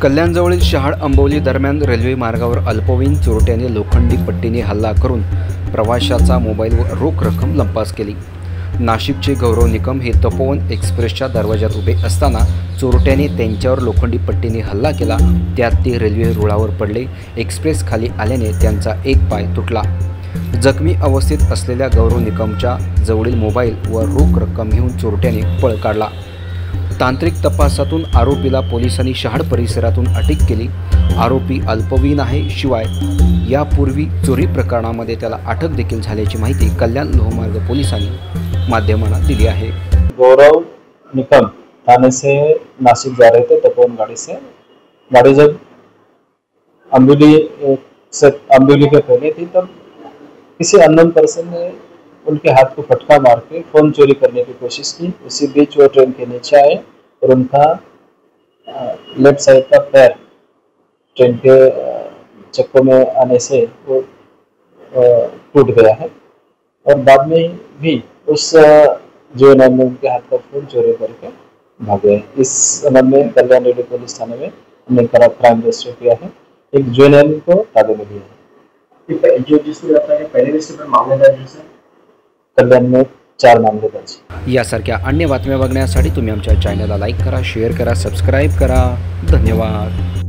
कल्याणजवळील शहाड अंबोली दरम्यान रेल्वे मार्गावर अल्पवयीन चोरट्याने लोखंडी पट्टीने हल्ला करून प्रवाशाचा मोबाईल व रोख रक्कम लंपास केली। नाशिकचे गौरव निकम हे तपोवन एक्सप्रेसच्या दरवाजात उभे असताना चोरट्याने त्यांच्यावर लोखंडी पट्टीने हल्ला केला। त्यात ते रेल्वे रुळावर पडले। एक्सप्रेस खाली आल्याने त्यांचा एक पाय तुटला। जखमी अवस्थेत असलेल्या गौरव निकमच्या जवळील मोबाईल व रोख रक्कम घेऊन चोरट्याने पळ काढला। तांत्रिक तपासातून आरोपीला पोलिसांनी शहाड परिसरातून अटक केली। आरोपी अल्पवयीन आहे, शिवाय यापूर्वी चोरी प्रकरणामध्ये त्याला अटक देखील झाल्याची माहिती कल्याण लोहमार्ग पोलिसांनी माध्यमांना दिली आहे। गौरव निकम थाने से नासिक जा रहे थे तपोवन गाड़ी से। गाड़ी जब अम्बोली के पहले थी तब किसी अननोन पर्सन ने उनके हाथ को फटका मार के फोन चोरी करने की कोशिश की। उसी बीच वो ट्रेन के नीचे आए और उनका लेफ्ट साइड का पैर ट्रेन के चक्कों में आने से वो टूट गया है और बाद में भी उस जो ने उनके हाथ का फोन चोरी करके भागे। इस संबंध में कल्याण रेलवे पुलिस थाने में हमने क्राइम रजिस्टर किया है। एक जुएनएल को ताबे में लिया है। जो जिसमें लगता है पहले भी इस पर मामले दर्ज है। कल्याण में 4 मामले दर्ज। यासारख्या अन्य बातम्या बघण्यासाठी तुम्ही आमच्या चॅनलला लाईक करा, शेअर करा, सबस्क्राईब करा। धन्यवाद।